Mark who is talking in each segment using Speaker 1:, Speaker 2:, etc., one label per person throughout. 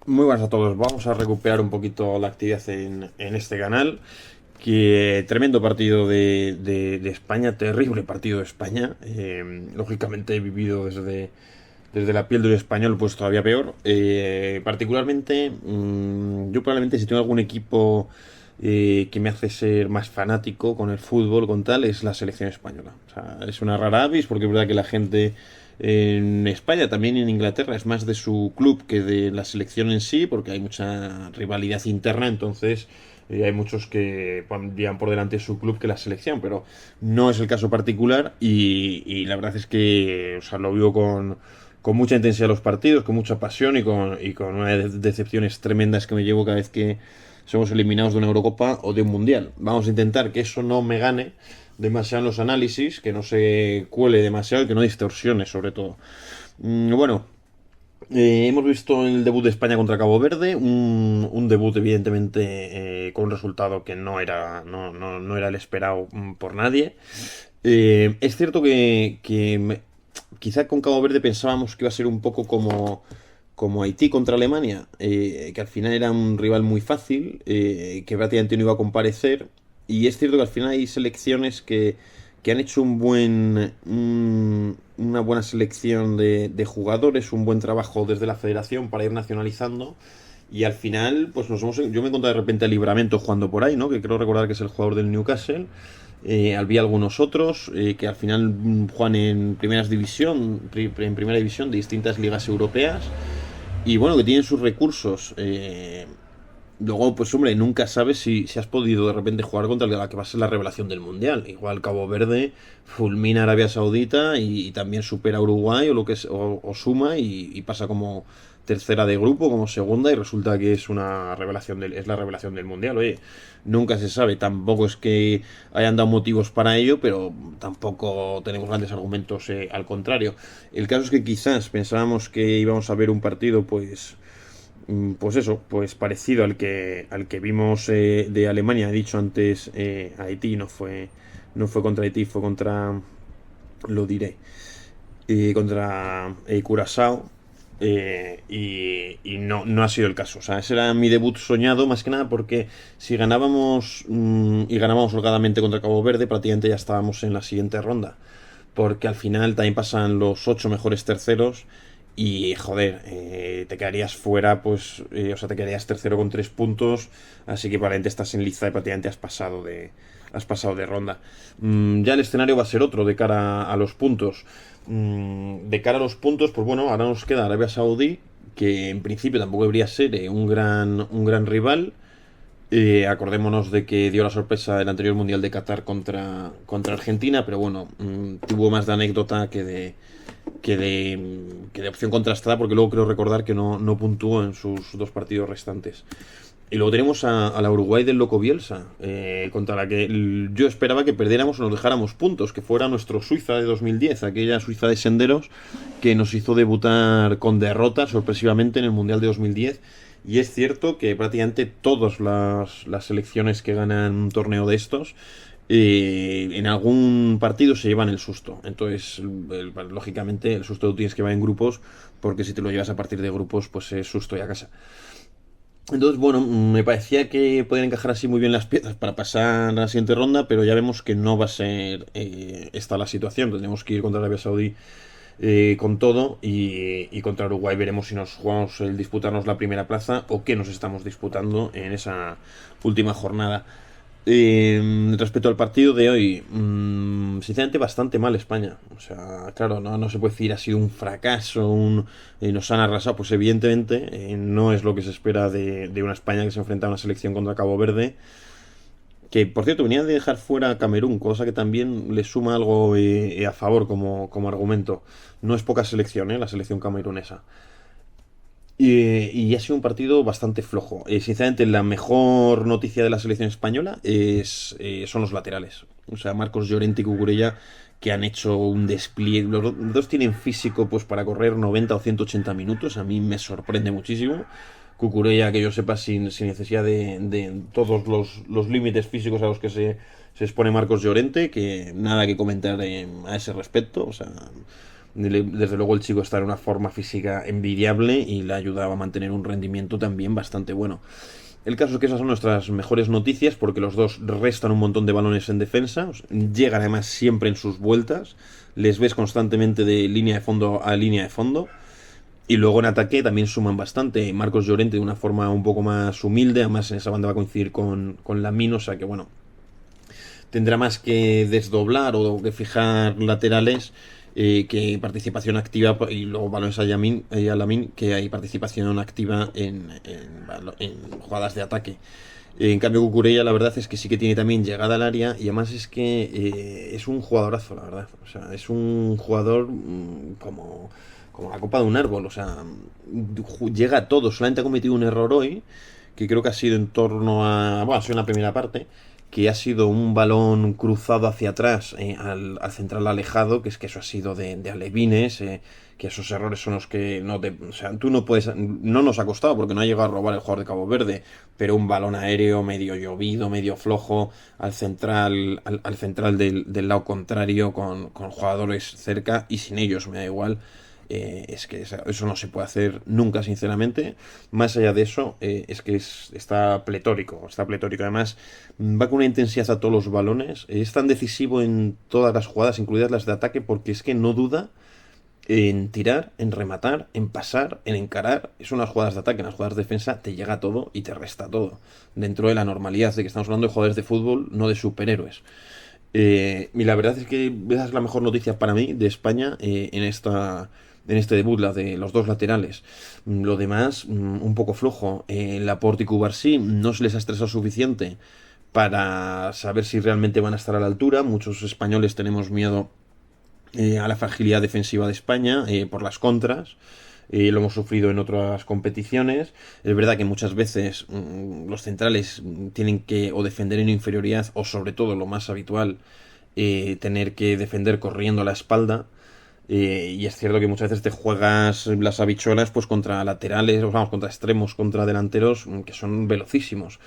Speaker 1: Muy buenas a todos. Vamos a recuperar un poquito la actividad en este canal. Que tremendo partido de España, terrible partido de España. Lógicamente he vivido desde la piel del español, pues todavía peor. Particularmente, yo probablemente si tengo algún equipo que me hace ser más fanático con el fútbol, con tal, es la selección española. O sea, es una rara avis porque es verdad que la gente en España, también en Inglaterra, es más de su club que de la selección en sí, porque hay mucha rivalidad interna, entonces hay muchos que pondrían por delante su club que la selección, pero no es el caso particular y la verdad es que, o sea, lo vivo con mucha intensidad los partidos, con mucha pasión y con unas decepciones tremendas que me llevo cada vez que somos eliminados de una Eurocopa o de un Mundial. Vamos a intentar que eso no me gane demasiado en los análisis, que no se cuele demasiado y que no distorsione sobre todo. Bueno, hemos visto el debut de España contra Cabo Verde, un debut evidentemente con un resultado que no era el esperado por nadie. Es cierto que quizá con Cabo Verde pensábamos que iba a ser un poco como Haití contra Alemania, que al final era un rival muy fácil, que prácticamente no iba a comparecer. Y es cierto que al final hay selecciones que han hecho una buena selección de jugadores, un buen trabajo desde la federación para ir nacionalizando. Y al final, pues yo me he encontrado de repente a Livramento jugando por ahí, ¿no? Que creo recordar que es el jugador del Newcastle. Había algunos otros que al final juegan en en primera división de distintas ligas europeas y bueno, que tienen sus recursos. Luego, pues hombre, nunca sabes si has podido de repente jugar contra la que va a ser la revelación del Mundial. Igual Cabo Verde fulmina a Arabia Saudita y también supera a Uruguay o lo que es, o suma y pasa como tercera de grupo, como segunda, y resulta que es es la revelación del Mundial. Oye, nunca se sabe, tampoco es que hayan dado motivos para ello, pero tampoco tenemos grandes argumentos al contrario. El caso es que quizás pensábamos que íbamos a ver un partido, pues eso, pues parecido al que vimos de Alemania. He dicho antes Haití, no fue contra Haití, fue contra, lo diré, contra Curazao. Y no ha sido el caso. O sea, ese era mi debut soñado, más que nada porque si ganábamos y ganábamos holgadamente contra Cabo Verde, prácticamente ya estábamos en la siguiente ronda. Porque al final también pasan los 8 mejores terceros y joder, te quedarías fuera, pues, o sea, te quedarías tercero con 3 puntos, así que probablemente estás en lista y prácticamente has pasado de ronda. Ya el escenario va a ser otro de cara a los puntos. De cara a los puntos, pues bueno, ahora nos queda Arabia Saudí, que en principio tampoco debería ser un gran rival. Acordémonos de que dio la sorpresa el anterior Mundial de Qatar contra Argentina, pero bueno, tuvo más de anécdota que de opción contrastada, porque luego creo recordar que no puntuó en sus 2 partidos restantes. Y luego tenemos a la Uruguay del Loco Bielsa, contra la que yo esperaba que perdiéramos o nos dejáramos puntos, que fuera nuestro Suiza de 2010, aquella Suiza de senderos que nos hizo debutar con derrota sorpresivamente en el Mundial de 2010. Y es cierto que prácticamente todas las selecciones que ganan un torneo de estos en algún partido se llevan el susto. Entonces, lógicamente, el susto lo tienes que llevar en grupos, porque si te lo llevas a partir de grupos, pues es susto y a casa. Entonces, bueno, me parecía que podían encajar así muy bien las piezas para pasar a la siguiente ronda, pero ya vemos que no va a ser esta la situación. Tendremos que ir contra Arabia Saudí con todo y contra Uruguay veremos si nos jugamos el disputarnos la primera plaza o qué nos estamos disputando en esa última jornada. Respecto al partido de hoy, sinceramente bastante mal España. O sea, claro, no se puede decir ha sido un fracaso, nos han arrasado. Pues evidentemente no es lo que se espera de una España que se enfrenta a una selección contra Cabo Verde. Que por cierto venía de dejar fuera a Camerún, cosa que también le suma algo a favor como argumento. No es poca selección, la selección camerunesa. Y ha sido un partido bastante flojo. Sinceramente, la mejor noticia de la selección española son los laterales. O sea, Marcos Llorente y Cucurella, que han hecho un despliegue. Los dos tienen físico pues para correr 90 o 180 minutos. A mí me sorprende muchísimo. Cucurella, que yo sepa, sin necesidad de todos los límites físicos a los que se expone Marcos Llorente, que nada que comentar a ese respecto. O sea, Desde luego el chico está en una forma física envidiable y le ayudaba a mantener un rendimiento también bastante bueno. El caso es que esas son nuestras mejores noticias porque los dos restan un montón de balones en defensa, llegan además siempre en sus vueltas, les ves constantemente de línea de fondo a línea de fondo. Y luego en ataque también suman bastante. Marcos Llorente de una forma un poco más humilde, además en esa banda va a coincidir con Lamine, o sea que bueno, tendrá más que desdoblar o que fijar laterales que participación activa y luego balones a Lamine que hay participación activa en jugadas de ataque. En cambio, Cucurella la verdad es que sí que tiene también llegada al área y además es que es un jugadorazo, la verdad. O sea, es un jugador como la copa de un árbol. O sea, llega a todo. Solamente ha cometido un error hoy, que creo que ha sido en torno a... Bueno, ha sido en la primera parte, que ha sido un balón cruzado hacia atrás al central alejado, que es que eso ha sido de alevines, que esos errores son los que no te... O sea, tú no puedes... No nos ha costado porque no ha llegado a robar el jugador de Cabo Verde, pero un balón aéreo medio llovido, medio flojo, al central del lado contrario, con jugadores cerca y sin ellos, me da igual. Es que eso no se puede hacer nunca, sinceramente. Más allá de eso, es que está pletórico. Está pletórico. Además, va con una intensidad a todos los balones. Es tan decisivo en todas las jugadas, incluidas las de ataque, porque es que no duda en tirar, en rematar, en pasar, en encarar. Es unas jugadas de ataque, en las jugadas de defensa te llega todo y te resta todo. Dentro de la normalidad de que estamos hablando de jugadores de fútbol, no de superhéroes. Y la verdad es que esa es la mejor noticia para mí de España en este debut, la de los dos laterales. Lo demás, un poco flojo. Laporte y Cubarsí no se les ha estresado suficiente para saber si realmente van a estar a la altura. Muchos españoles tenemos miedo a la fragilidad defensiva de España por las contras. Lo hemos sufrido en otras competiciones. Es verdad que muchas veces los centrales tienen que o defender en inferioridad o sobre todo lo más habitual, tener que defender corriendo a la espalda. Y es cierto que muchas veces te juegas las habichuelas pues contra laterales, o vamos, contra extremos, contra delanteros que son velocísimos.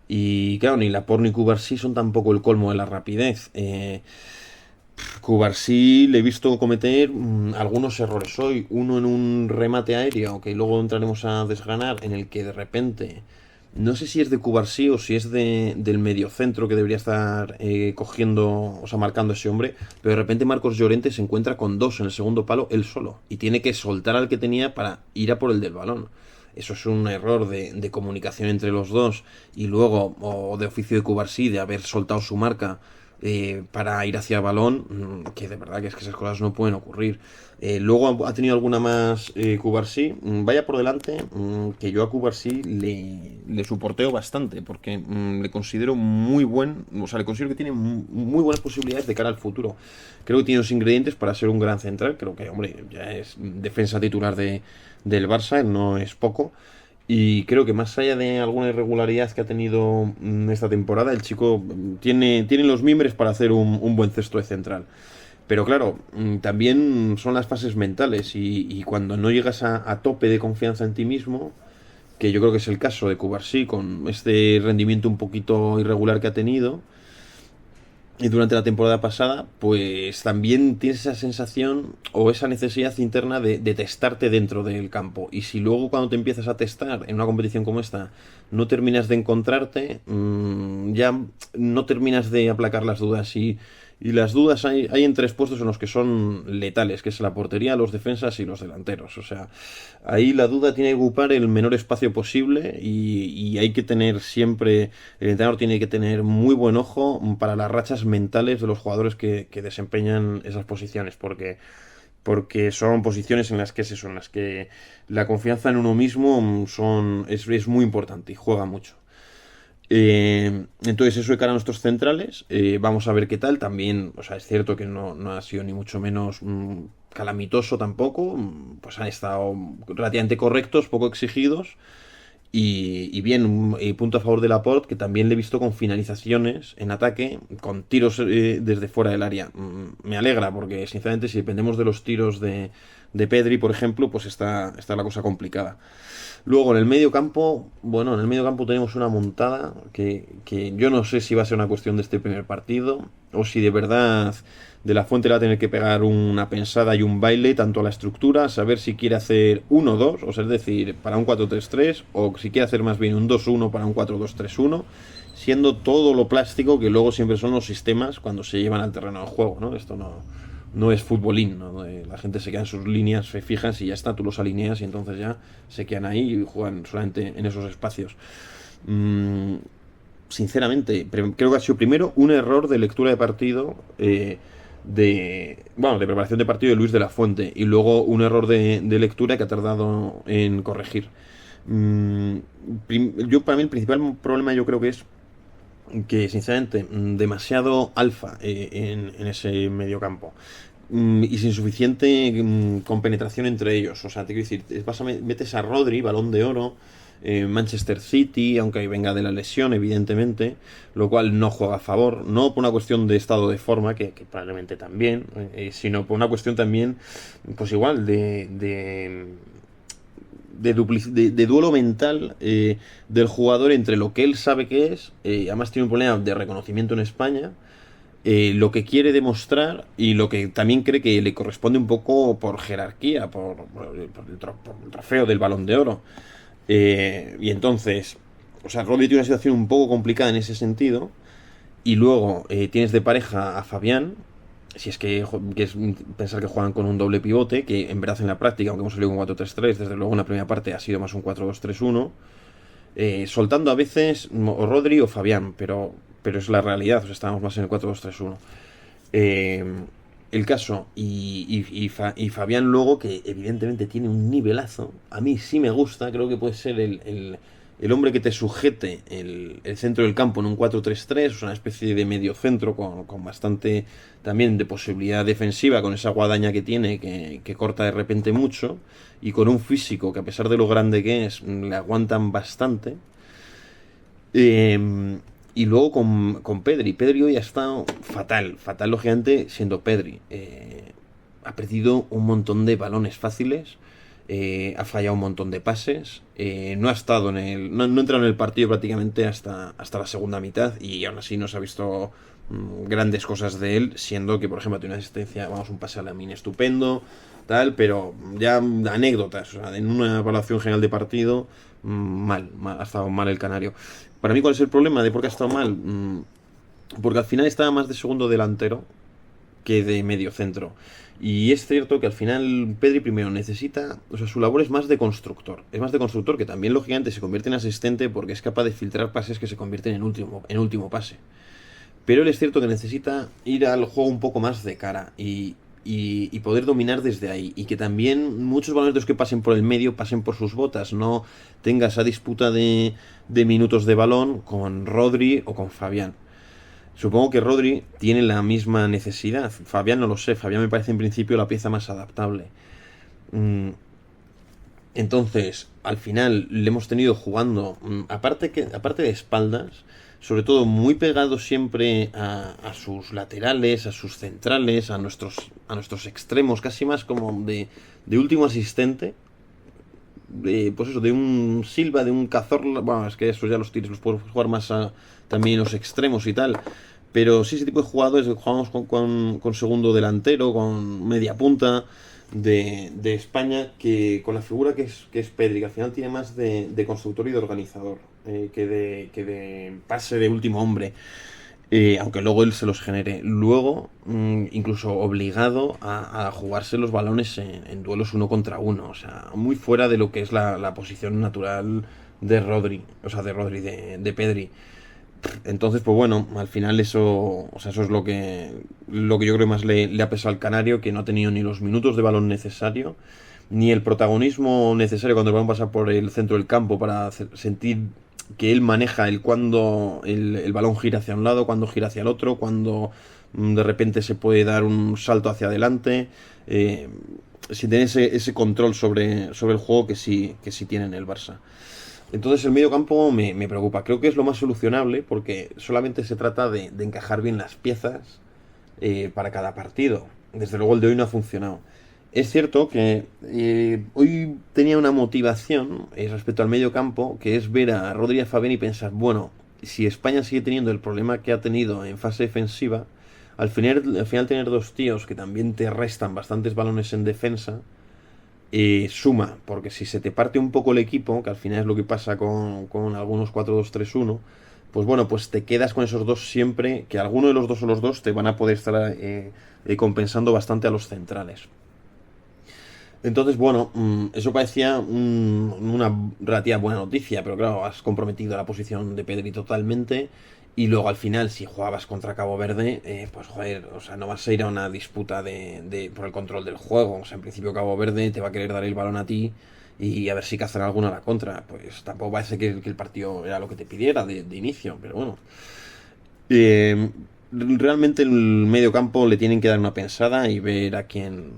Speaker 1: Y claro, ni Laporte ni Cubarsí son tampoco el colmo de la rapidez. Cubarsí le he visto cometer algunos errores hoy. Uno en un remate aéreo, que luego entraremos a desgranar, en el que de repente, no sé si es de Cubarsí o si es del mediocentro que debería estar cogiendo, o sea, marcando ese hombre, pero de repente Marcos Llorente se encuentra con dos en el segundo palo, él solo, y tiene que soltar al que tenía para ir a por el del balón. Eso es un error de comunicación entre los dos y luego, o de oficio de Cubarsí, de haber soltado su marca para ir hacia el balón, que de verdad que es que esas cosas no pueden ocurrir. Luego ha tenido alguna más Cubarsí. Vaya por delante que yo a Cubarsí le soporteo bastante porque le considero muy buen, o sea, le considero que tiene muy buenas posibilidades de cara al futuro. Creo que tiene los ingredientes para ser un gran central. Creo que, hombre, ya es defensa titular del Barça, no es poco. Y creo que más allá de alguna irregularidad que ha tenido esta temporada, el chico tiene los mimbres para hacer un buen cesto de central. Pero claro, también son las fases mentales y cuando no llegas a tope de confianza en ti mismo, que yo creo que es el caso de Cubarsí, con este rendimiento un poquito irregular que ha tenido, y durante la temporada pasada, pues también tienes esa sensación o esa necesidad interna de testarte dentro del campo. Y si luego cuando te empiezas a testar en una competición como esta no terminas de encontrarte, ya no terminas de aplacar las dudas. Y las dudas hay en tres puestos en los que son letales, que es la portería, los defensas y los delanteros. O sea, ahí la duda tiene que ocupar el menor espacio posible y hay que tener siempre, el entrenador tiene que tener muy buen ojo para las rachas mentales de los jugadores que desempeñan esas posiciones, porque son posiciones en las que en las que la confianza en uno mismo es muy importante y juega mucho. Entonces eso de cara a nuestros centrales, vamos a ver qué tal. También, o sea, es cierto que no ha sido ni mucho menos calamitoso tampoco. Pues han estado relativamente correctos, poco exigidos. Y bien, punto a favor de Laporte, que también le he visto con finalizaciones en ataque, con tiros desde fuera del área. Me alegra, porque sinceramente si dependemos de los tiros de Pedri, por ejemplo, pues está la cosa complicada. Luego en el medio campo, bueno, en el medio campo tenemos una montada que yo no sé si va a ser una cuestión de este primer partido o si de verdad De La Fuente le va a tener que pegar una pensada y un baile tanto a la estructura, saber si quiere hacer 1-2, o sea, es decir, para un 4-3-3 o si quiere hacer más bien un 2-1 para un 4-2-3-1, siendo todo lo plástico que luego siempre son los sistemas cuando se llevan al terreno de juego, ¿no? Esto no es futbolín, ¿no? La gente se queda en sus líneas fijas y ya está, tú los alineas y entonces ya se quedan ahí y juegan solamente en esos espacios. Sinceramente, creo que ha sido primero un error de lectura de partido, de preparación de partido de Luis de la Fuente, y luego un error de lectura que ha tardado en corregir. Para mí el principal problema yo creo que es que sinceramente demasiado alfa en ese mediocampo y sin suficiente compenetración entre ellos. O sea, te quiero decir, metes a Rodri, Balón de Oro, Manchester City, aunque venga de la lesión, evidentemente, lo cual no juega a favor, no por una cuestión de estado de forma, que probablemente también, sino por una cuestión también, pues igual, de duelo mental del jugador entre lo que él sabe que es, además tiene un problema de reconocimiento en España, lo que quiere demostrar y lo que también cree que le corresponde un poco por jerarquía, por el trofeo del Balón de Oro. Y entonces, o sea, Rodri tiene una situación un poco complicada en ese sentido. Y luego tienes de pareja a Fabián, si es que es pensar que juegan con un doble pivote, que en verdad en la práctica, aunque hemos salido con 4-3-3, desde luego en la primera parte ha sido más un 4-2-3-1, soltando a veces o Rodri o Fabián, pero es la realidad, o sea, estábamos más en el 4-2-3-1. El caso, y Fabián luego, que evidentemente tiene un nivelazo, a mí sí me gusta, creo que puede ser el hombre que te sujete el centro del campo en un 4-3-3, o sea, una especie de medio centro con bastante también de posibilidad defensiva, con esa guadaña que tiene, que corta de repente mucho, y con un físico que a pesar de lo grande que es, le aguantan bastante. Y luego con Pedri. Pedri hoy ha estado fatal, fatal lógicamente siendo Pedri. Ha perdido un montón de balones fáciles, ha fallado un montón de pases, no ha estado no ha entrado en el partido prácticamente hasta la segunda mitad y aún así no se ha visto grandes cosas de él, siendo que por ejemplo tiene una asistencia, vamos, un pase a la mini estupendo, tal, pero ya anécdotas, o sea, en una evaluación general de partido, mal, ha estado mal el canario. Para mí, ¿cuál es el problema de por qué ha estado mal? Porque al final estaba más de segundo delantero que de medio centro. Y es cierto que al final Pedri primero necesita, o sea, su labor es más de constructor. Es más de constructor que también lógicamente se convierte en asistente porque es capaz de filtrar pases que se convierten en último pase. Pero él es cierto que necesita ir al juego un poco más de cara y poder dominar desde ahí. Y que también muchos balones de los que pasen por el medio pasen por sus botas. No tenga esa disputa de minutos de balón con Rodri o con Fabián. Supongo que Rodri tiene la misma necesidad. Fabián no lo sé. Fabián me parece en principio la pieza más adaptable. Entonces, al final le hemos tenido jugando, aparte de espaldas, sobre todo muy pegado siempre a sus laterales, a sus centrales, a nuestros extremos, casi más como de último asistente. Pues eso, de un Silva, de un Cazorla. Bueno, es que esos ya los tires los puedes jugar más también los extremos y tal. Pero sí, ese tipo de jugadores que jugamos con segundo delantero, con media punta de España, que con la figura que es Pedri, que al final tiene más de constructor y de organizador, que de pase de último hombre. Aunque luego él se los genere. Luego, incluso obligado a jugarse los balones en duelos uno contra uno. O sea, muy fuera de lo que es la posición natural de Rodri. O sea, de Pedri. Entonces, pues bueno, al final eso, o sea, eso es lo que yo creo más le ha pesado al canario, que no ha tenido ni los minutos de balón necesario, ni el protagonismo necesario cuando el balón pasa por el centro del campo para sentir que él maneja cuando el balón gira hacia un lado, cuando gira hacia el otro, cuando de repente se puede dar un salto hacia adelante, sin tener ese control sobre el juego que sí tiene en el Barça. Entonces el medio campo me preocupa. Creo que es lo más solucionable porque solamente se trata de encajar bien las piezas para cada partido. Desde luego el de hoy no ha funcionado. Es cierto que hoy tenía una motivación respecto al medio campo, que es ver a Rodri y a Fabián y pensar, bueno, si España sigue teniendo el problema que ha tenido en fase defensiva, al final tener dos tíos que también te restan bastantes balones en defensa, suma, porque si se te parte un poco el equipo, que al final es lo que pasa con algunos 4-2-3-1, pues bueno, pues te quedas con esos dos siempre, que alguno de los dos o los dos te van a poder estar compensando bastante a los centrales. Entonces, bueno, eso parecía una relativa buena noticia, pero claro, has comprometido la posición de Pedri totalmente. Y luego al final, si jugabas contra Cabo Verde, pues joder, o sea, no vas a ir a una disputa por el control del juego. O sea, en principio Cabo Verde te va a querer dar el balón a ti y a ver si cazan alguna a la contra. Pues tampoco parece que el partido era lo que te pidiera de inicio, pero bueno. Eh, Realmente el medio campo le tienen que dar una pensada y ver a quién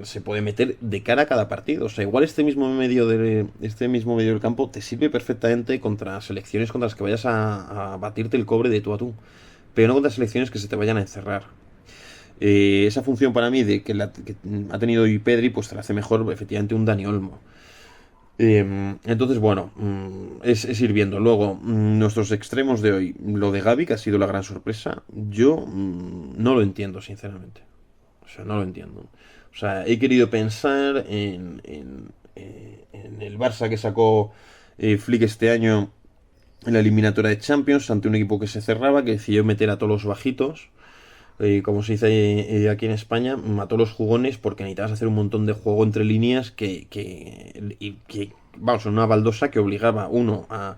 Speaker 1: se puede meter de cara a cada partido. O sea, igual este mismo medio del campo te sirve perfectamente contra selecciones contra las que vayas a batirte el cobre de tú a tú, pero no contra selecciones que se te vayan a encerrar. Esa función para mí que ha tenido hoy Pedri, pues te la hace mejor efectivamente un Dani Olmo. Entonces, bueno, es ir viendo. Luego, nuestros extremos de hoy. Lo de Gavi, que ha sido la gran sorpresa, yo no lo entiendo, sinceramente. O sea, no lo entiendo. O sea, he querido pensar en el Barça que sacó Flick este año en la eliminatoria de Champions ante un equipo que se cerraba, que decidió meter a todos los bajitos, como se dice aquí en España, mató los jugones porque necesitabas hacer un montón de juego entre líneas vamos, en una baldosa que obligaba, uno, a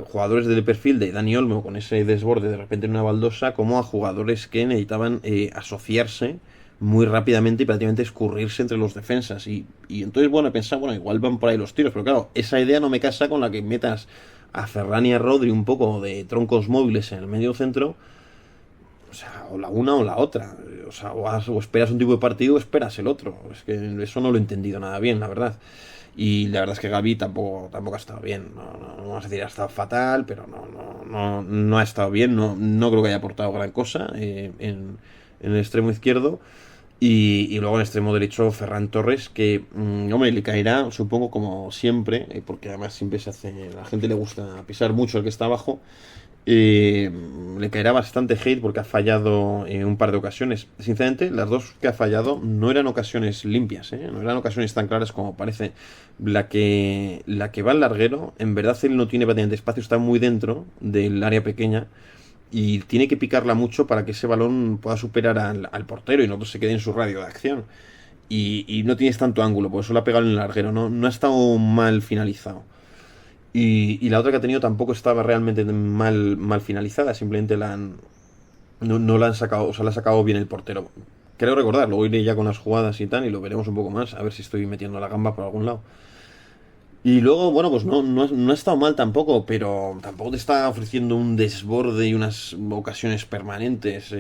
Speaker 1: jugadores del perfil de Dani Olmo con ese desborde de repente en una baldosa, como a jugadores que necesitaban asociarse muy rápidamente y prácticamente escurrirse entre los defensas. Y entonces, bueno, he pensado, bueno, igual van por ahí los tiros, pero claro, esa idea no me casa con la que metas a Ferran y a Rodri un poco de troncos móviles en el medio centro. O sea, o la una o la otra. O sea, o esperas un tipo de partido o esperas el otro. Es que eso no lo he entendido nada bien, la verdad. Y la verdad es que Gaby tampoco ha estado bien. No vamos a decir ha estado fatal, pero no ha estado bien. No creo que haya aportado gran cosa en el extremo izquierdo. Y luego en el extremo derecho Ferran Torres, que, hombre, le caerá, supongo, como siempre, porque además siempre a la gente le gusta pisar mucho el que está abajo. eh, Le caerá bastante hate porque ha fallado en un par de ocasiones. Sinceramente, las dos que ha fallado no eran ocasiones limpias, ¿eh? No eran ocasiones tan claras como parece. La que va al larguero, en verdad él no tiene prácticamente espacio, está muy dentro del área pequeña y tiene que picarla mucho para que ese balón pueda superar al portero y no se quede en su radio de acción. Y no tienes tanto ángulo, por eso la ha pegado en el larguero. No ha estado mal finalizado. Y la otra que ha tenido tampoco estaba realmente mal finalizada, simplemente no la han sacado, o sea, la ha sacado bien el portero. Creo recordar, luego iré ya con las jugadas y tal, y lo veremos un poco más, a ver si estoy metiendo la gamba por algún lado. Y luego, bueno, pues no ha estado mal tampoco, pero tampoco te está ofreciendo un desborde y unas ocasiones permanentes.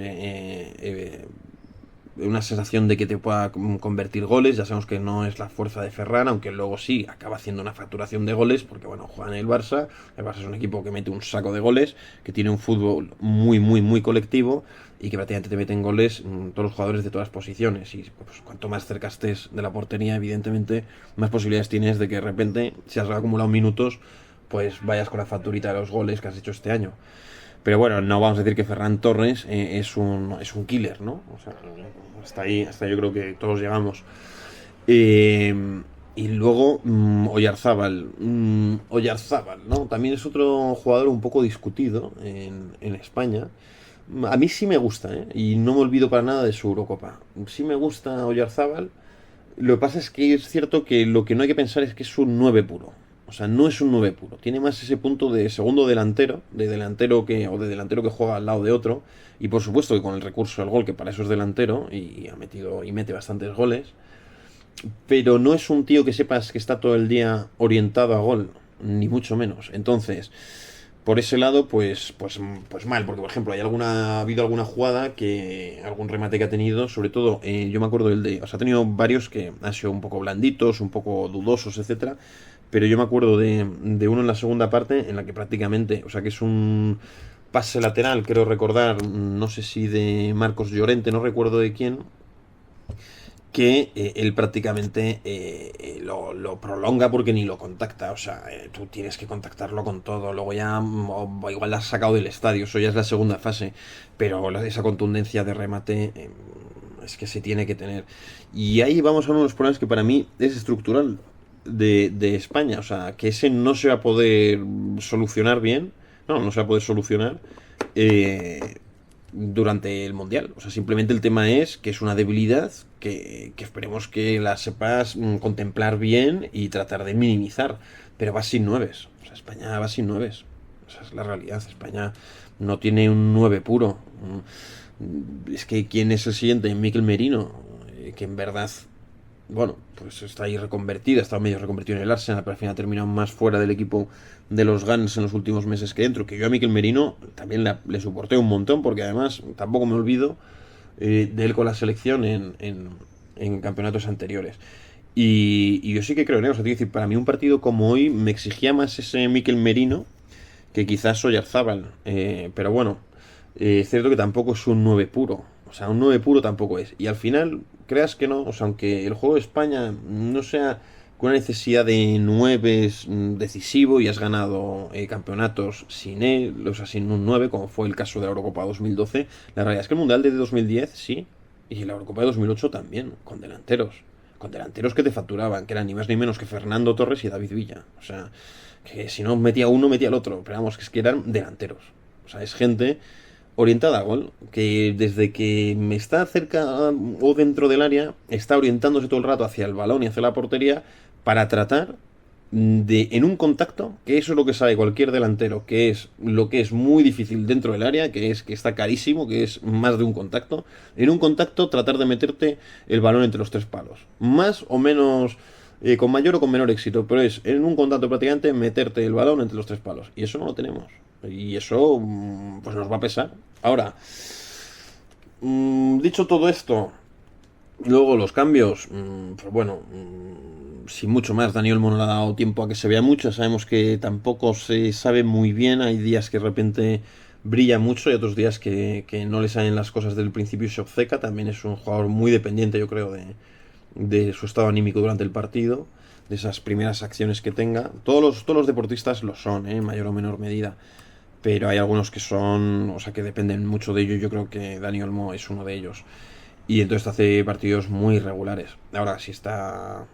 Speaker 1: Una sensación de que te pueda convertir goles. Ya sabemos que no es la fuerza de Ferran, aunque luego sí acaba haciendo una facturación de goles, porque bueno, juega en el Barça. El Barça es un equipo que mete un saco de goles, que tiene un fútbol muy, muy, muy colectivo y que prácticamente te meten goles todos los jugadores de todas las posiciones. Y pues, cuanto más cerca estés de la portería, evidentemente, más posibilidades tienes de que de repente, si has acumulado minutos, pues vayas con la facturita de los goles que has hecho este año. Pero bueno, no vamos a decir que Ferran Torres es un killer, ¿no? O sea, hasta yo creo que todos llegamos. Eh, y luego Oyarzábal. Oyarzábal, ¿no? También es otro jugador un poco discutido en España. A mí sí me gusta, ¿eh? Y no me olvido para nada de su Eurocopa. Sí me gusta Oyarzábal. Lo que pasa es que es cierto que lo que no hay que pensar es que es un 9 puro. O sea, no es un 9 puro. Tiene más ese punto de segundo delantero, de delantero que juega al lado de otro. Y por supuesto que con el recurso al gol, que para eso es delantero, y ha metido y mete bastantes goles. Pero no es un tío que sepas que está todo el día orientado a gol, ni mucho menos. Entonces, por ese lado, pues mal, porque por ejemplo, ha habido alguna jugada algún remate que ha tenido, sobre todo, yo me acuerdo o sea, ha tenido varios que han sido un poco blanditos, un poco dudosos, etcétera, pero yo me acuerdo de uno en la segunda parte en la que prácticamente, o sea, que es un pase lateral, creo recordar, no sé si de Marcos Llorente, no recuerdo de quién, que él prácticamente lo prolonga porque ni lo contacta. O sea, tú tienes que contactarlo con todo. Luego ya o igual la has sacado del estadio, eso ya es la segunda fase. Pero esa contundencia de remate es que se tiene que tener. Y ahí vamos a uno de los problemas que para mí es estructural de España. O sea, que ese no se va a poder solucionar bien. No se va a poder solucionar. Durante el Mundial. O sea, simplemente el tema es que es una debilidad que esperemos que la sepas contemplar bien y tratar de minimizar. Pero va sin nueves. O sea, España va sin nueves. Esa es la realidad. España no tiene un 9 puro. Es que ¿quién es el siguiente? Mikel Merino. Que en verdad, bueno, pues está ahí reconvertido, está medio reconvertido en el Arsenal, pero al final ha terminado más fuera del equipo de los Guns en los últimos meses que dentro. Que yo a Mikel Merino también le soporté un montón, porque además tampoco me olvido de él con la selección en campeonatos anteriores. Y yo sí que creo en él. O sea, te quiero decir, para mí un partido como hoy me exigía más ese Mikel Merino que quizás Oyarzábal. Pero bueno, es cierto que tampoco es un 9 puro. O sea, un 9 puro tampoco es. Y al final, creas que no, o sea, aunque el juego de España no sea con una necesidad de 9 decisivo y has ganado campeonatos sin él, o sea, sin un 9 como fue el caso de la Eurocopa 2012, la realidad es que el Mundial de 2010 sí, y la Eurocopa de 2008 también, con delanteros. Con delanteros que te facturaban, que eran ni más ni menos que Fernando Torres y David Villa. O sea, que si no metía uno, metía el otro. Pero vamos, que es que eran delanteros. O sea, es gente orientada a gol, que desde que me está cerca o dentro del área, está orientándose todo el rato hacia el balón y hacia la portería para tratar de, en un contacto, que eso es lo que sabe cualquier delantero, que es lo que es muy difícil dentro del área, que es que está carísimo, que es más de un contacto, en un contacto tratar de meterte el balón entre los tres palos. Más o menos, con mayor o con menor éxito, pero es en un contacto prácticamente meterte el balón entre los tres palos. Y eso no lo tenemos. Y eso pues nos va a pesar. Ahora, dicho todo esto, luego los cambios, pues bueno, sin mucho más. Dani Olmo no le ha dado tiempo a que se vea mucho. Sabemos que tampoco se sabe muy bien. Hay días que de repente brilla mucho y otros días que no le salen las cosas del principio y se obceca. También es un jugador muy dependiente, yo creo, de su estado anímico durante el partido, de esas primeras acciones que tenga. Todos los deportistas lo son, en mayor o menor medida. Pero hay algunos que son, o sea, que dependen mucho de ello. Yo creo que Dani Olmo es uno de ellos. Y entonces hace partidos muy irregulares. Ahora, si está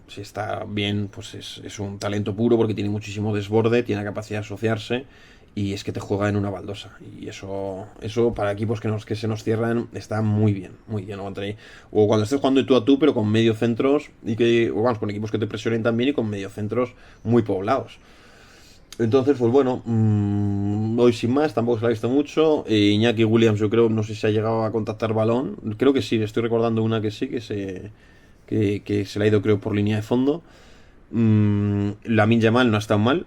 Speaker 1: bien, pues es un talento puro porque tiene muchísimo desborde, tiene la capacidad de asociarse y es que te juega en una baldosa. Y eso para equipos que se nos cierran está muy bien, muy bien. O cuando estés jugando de tú a tú, pero con medio centros o vamos, con equipos que te presionen también y con medio centros muy poblados. Entonces, pues bueno, hoy sin más, tampoco se la ha visto mucho. Iñaki Williams, yo creo, no sé si ha llegado a contactar balón. Creo que sí, estoy recordando una que sí, que se le ha ido, creo, por línea de fondo. Lamine Yamal no ha estado mal.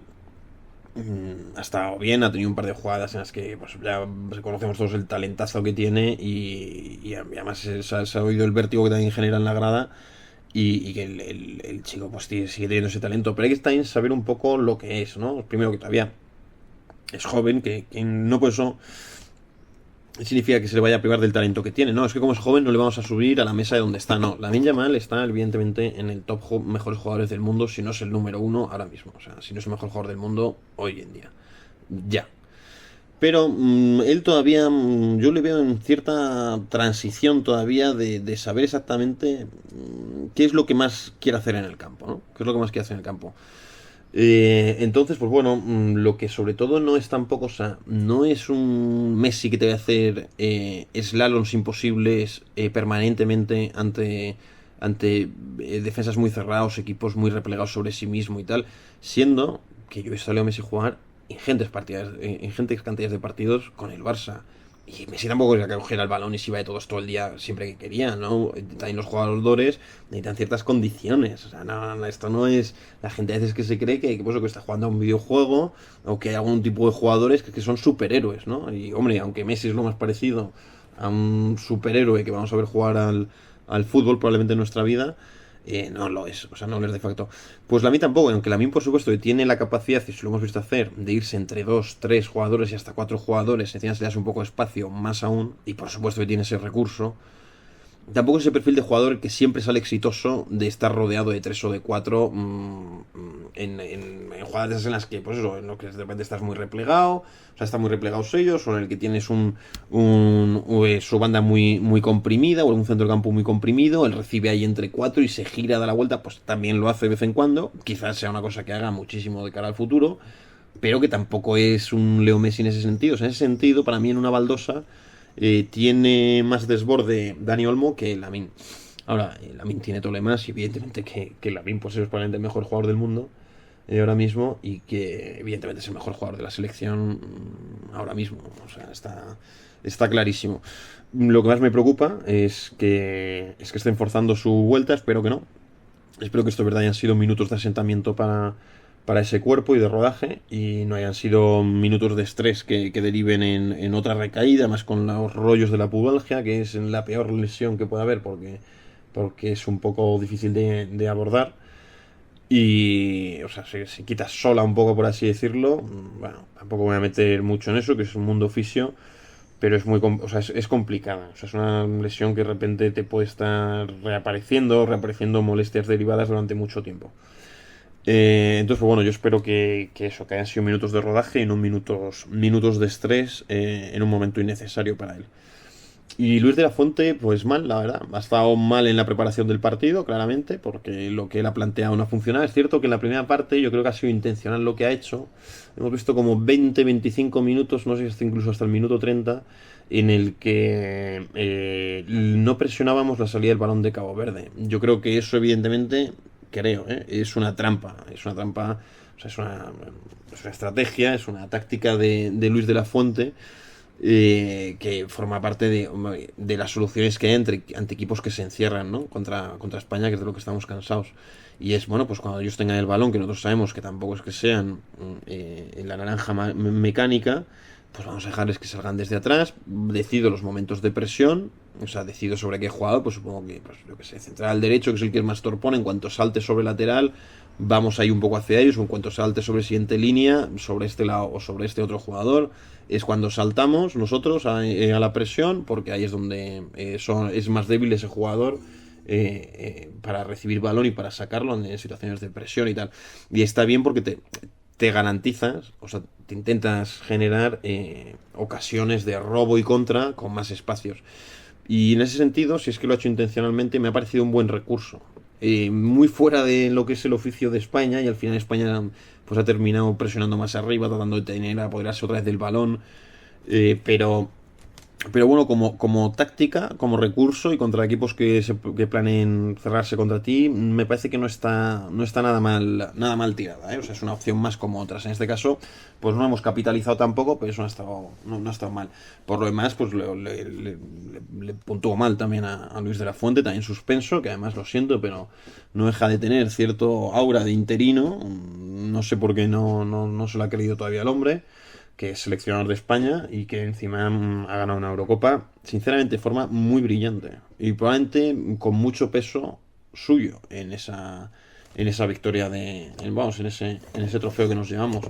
Speaker 1: Ha estado bien, ha tenido un par de jugadas en las que pues, ya conocemos todos el talentazo que tiene y además se ha oído el vértigo que también genera en la grada y que el chico pues sigue teniendo ese talento, pero hay que también saber un poco lo que es, ¿no? Primero que todavía es joven, que no por eso significa que se le vaya a privar del talento que tiene, ¿no? Es que como es joven no le vamos a subir a la mesa de donde está, no. Lamine Yamal está evidentemente en el top mejores jugadores del mundo, si no es el número uno ahora mismo, o sea, si no es el mejor jugador del mundo hoy en día. Ya. Pero él todavía, yo le veo en cierta transición todavía de saber exactamente qué es lo que más quiere hacer en el campo, ¿no? ¿Qué es lo que más quiere hacer en el campo? Entonces, pues bueno, lo que sobre todo no es tampoco, o sea, no es un Messi que te va a hacer slaloms imposibles permanentemente ante defensas muy cerrados, equipos muy replegados sobre sí mismo y tal, siendo que yo he visto a Leo Messi jugar ingentes cantidades de partidos con el Barça. Y Messi tampoco era que cogiera el balón y se iba de todos todo el día siempre que quería, ¿no? También los jugadores necesitan ciertas condiciones. O sea, esto no es... La gente a veces que se cree que está jugando a un videojuego o que hay algún tipo de jugadores que son superhéroes, ¿no? Y, hombre, aunque Messi es lo más parecido a un superhéroe que vamos a ver jugar al fútbol probablemente en nuestra vida, no lo es, o sea, no lo es de facto. Pues Lamine tampoco, aunque Lamine por supuesto que tiene la capacidad, y si lo hemos visto hacer, de irse entre 2, 3 jugadores y hasta 4 jugadores, encima se le hace un poco de espacio, más aún, y por supuesto que tiene ese recurso, tampoco es ese perfil de jugador que siempre sale exitoso de estar rodeado de 3 o de 4 en jugadas en las que, pues eso, en lo que de repente estás muy replegado, o sea, están muy replegados ellos, o en el que tienes su banda muy comprimida, o un centro de campo muy comprimido, él recibe ahí entre 4 y se gira, da la vuelta, pues también lo hace de vez en cuando, quizás sea una cosa que haga muchísimo de cara al futuro, pero que tampoco es un Leo Messi en ese sentido. O sea, en ese sentido, para mí en una baldosa tiene más desborde Dani Olmo que Lamine. Ahora, Lamine tiene problemas y evidentemente que Lamine pues, es probablemente el mejor jugador del mundo ahora mismo y que evidentemente es el mejor jugador de la selección ahora mismo. O sea, está clarísimo. Lo que más me preocupa es que estén forzando su vuelta, espero que no. Espero que esto de verdad hayan sido minutos de asentamiento para ese cuerpo y de rodaje y no hayan sido minutos de estrés que deriven en otra recaída, más con los rollos de la pubalgia, que es la peor lesión que puede haber porque es un poco difícil de abordar. Y, o sea, se quita sola un poco, por así decirlo. Bueno, tampoco voy a meter mucho en eso, que es un mundo fisio, pero o sea, es complicada. O sea, es una lesión que de repente te puede estar reapareciendo molestias derivadas durante mucho tiempo. Entonces, pues bueno, yo espero que hayan sido minutos de rodaje y no minutos de estrés en un momento innecesario para él. Y Luis de la Fuente, pues mal, la verdad. Ha estado mal en la preparación del partido, claramente, porque lo que él ha planteado no ha funcionado. Es cierto que en la primera parte yo creo que ha sido intencional lo que ha hecho. Hemos visto como 20-25 minutos, no sé si incluso hasta el minuto 30, en el que no presionábamos la salida del balón de Cabo Verde. Yo creo que eso, evidentemente, es una trampa. Es una trampa, o sea, es una estrategia, es una táctica de Luis de la Fuente que forma parte de las soluciones que hay ante equipos que se encierran, ¿no? contra España, que es de lo que estamos cansados. Y es, bueno, pues cuando ellos tengan el balón, que nosotros sabemos que tampoco es que sean en la naranja mecánica, pues vamos a dejarles que salgan desde atrás, decido los momentos de presión, o sea, decido sobre qué jugador, pues supongo que, pues, yo que sé, central derecho, que es el que es más torpón, en cuanto salte sobre lateral, vamos ahí un poco hacia ellos, o en cuanto salte sobre siguiente línea, sobre este lado o sobre este otro jugador, es cuando saltamos nosotros a la presión, porque ahí es donde es más débil ese jugador para recibir balón y para sacarlo en situaciones de presión y tal. Y está bien porque te garantizas, o sea, te intentas generar ocasiones de robo y contra con más espacios. Y en ese sentido, si es que lo ha hecho intencionalmente, me ha parecido un buen recurso. Muy fuera de lo que es el oficio de España, y al final España pues ha terminado presionando más arriba, tratando de tener apoderarse otra vez del balón. Eh, pero pero bueno, como táctica, como recurso y contra equipos que planeen cerrarse contra ti, me parece que no está nada mal tirada, ¿eh? O sea, es una opción más como otras. En este caso, pues no hemos capitalizado tampoco, pero eso no ha estado mal. Por lo demás, pues le puntuó mal también a Luis de la Fuente, también suspenso, que además lo siento, pero no deja de tener cierto aura de interino. No sé por qué no se lo ha creído todavía el hombre, que es seleccionador de España y que encima ha ganado una Eurocopa, sinceramente, de forma muy brillante. Y probablemente con mucho peso suyo en esa victoria vamos, en ese trofeo que nos llevamos.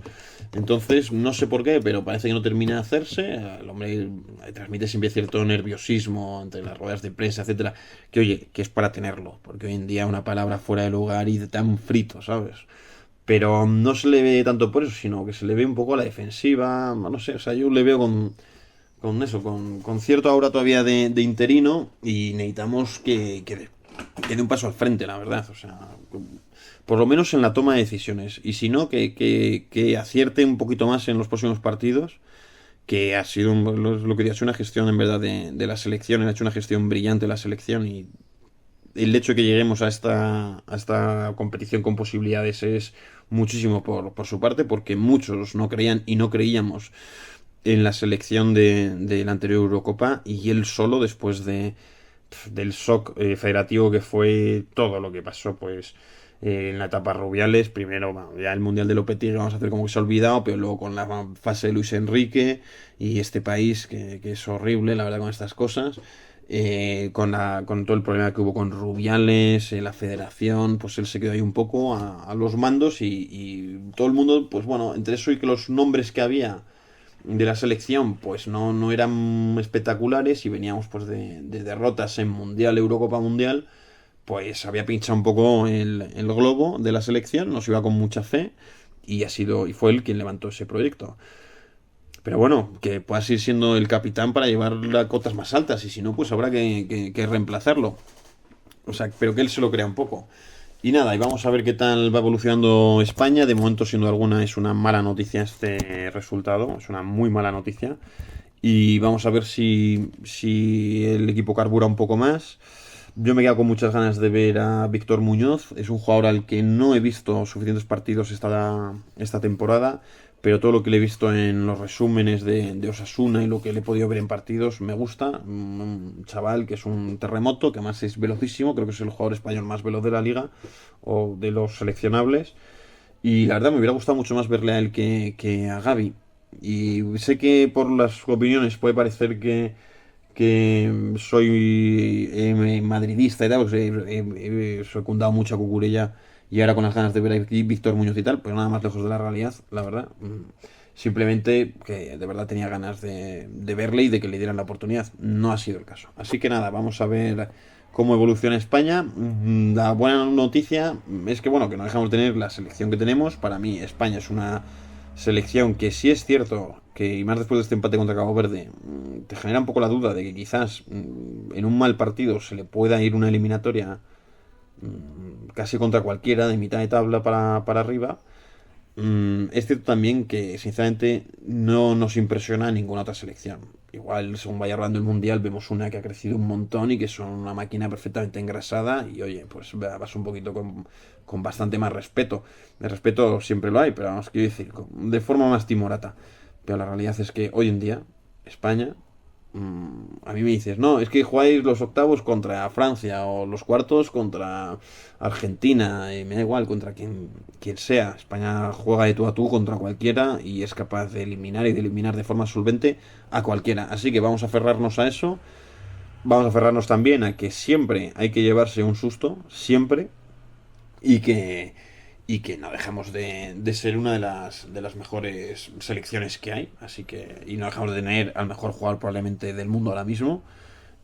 Speaker 1: Entonces, no sé por qué, pero parece que no termina de hacerse. El hombre transmite siempre cierto nerviosismo ante las ruedas de prensa, etcétera. Que oye, que es para tenerlo, porque hoy en día una palabra fuera de lugar y tan frito, ¿sabes? Pero no se le ve tanto por eso, sino que se le ve un poco a la defensiva, no sé, o sea, yo le veo con eso, con cierto aura todavía de interino y necesitamos que dé un paso al frente, la verdad, o sea, por lo menos en la toma de decisiones, y si no, que acierte un poquito más en los próximos partidos, que ha sido lo que ha hecho una gestión en verdad de la selección, ha hecho una gestión brillante de la selección y el hecho de que lleguemos a esta competición con posibilidades es muchísimo por su parte, porque muchos no creían y no creíamos en la selección de la anterior Eurocopa y él solo, después del shock federativo que fue todo lo que pasó, pues en la etapa Rubiales, primero bueno, ya el Mundial de Lopetegui vamos a hacer como que se ha olvidado, pero luego con la fase de Luis Enrique y este país que es horrible, la verdad, con estas cosas. Con todo el problema que hubo con Rubiales, la federación, pues él se quedó ahí un poco a los mandos y todo el mundo, pues bueno, entre eso y que los nombres que había de la selección pues no eran espectaculares y veníamos pues de derrotas en Mundial, Eurocopa Mundial, pues había pinchado un poco el globo de la selección, nos iba con mucha fe y fue él quien levantó ese proyecto. Pero bueno, que puedas ir siendo el capitán para llevar a cotas más altas y si no, pues habrá que reemplazarlo. O sea, pero que él se lo crea un poco. Y nada, y vamos a ver qué tal va evolucionando España. De momento, siendo alguna, es una mala noticia este resultado. Es una muy mala noticia. Y vamos a ver si el equipo carbura un poco más. Yo me quedo con muchas ganas de ver a Víctor Muñoz. Es un jugador al que no he visto suficientes partidos esta temporada, pero todo lo que le he visto en los resúmenes de Osasuna y lo que le he podido ver en partidos me gusta. Un chaval que es un terremoto, que además es velocísimo, creo que es el jugador español más veloz de la liga o de los seleccionables. Y la verdad me hubiera gustado mucho más verle a él que a Gavi. Y sé que por las opiniones puede parecer que soy madridista y tal, pues he secundado mucho a Cucurella y ahora con las ganas de ver a Víctor Muñoz y tal, pues nada más lejos de la realidad, la verdad. Simplemente que de verdad tenía ganas de verle y de que le dieran la oportunidad. No ha sido el caso. Así que nada, vamos a ver cómo evoluciona España. La buena noticia es que bueno, que no dejamos de tener la selección que tenemos. Para mí España es una selección que sí es cierto que, y más después de este empate contra Cabo Verde, te genera un poco la duda de que quizás en un mal partido se le pueda ir una eliminatoria casi contra cualquiera de mitad de tabla para arriba. Es cierto también que sinceramente no nos impresiona ninguna otra selección. Igual según vaya rodando el mundial vemos una que ha crecido un montón y que son una máquina perfectamente engrasada y oye, pues vas un poquito con bastante más respeto. De respeto siempre lo hay, pero vamos, quiero decir, de forma más timorata. Pero la realidad es que hoy en día España, a mí me dices, no, es que jugáis los octavos contra Francia o los cuartos contra Argentina, y me da igual contra quien sea. España juega de tú a tú contra cualquiera y es capaz de eliminar y de eliminar de forma solvente a cualquiera. Así que vamos a aferrarnos a eso. Vamos a aferrarnos también a que siempre hay que llevarse un susto, siempre, y que no dejamos de ser una de las mejores selecciones que hay. Así que, y no dejamos de tener al mejor jugador probablemente del mundo ahora mismo.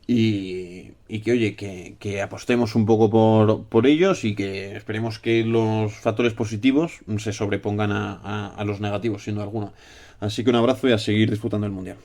Speaker 1: Y que oye, que apostemos un poco por ellos y que esperemos que los factores positivos se sobrepongan a los negativos, siendo alguno. Así que un abrazo y a seguir disfrutando el mundial.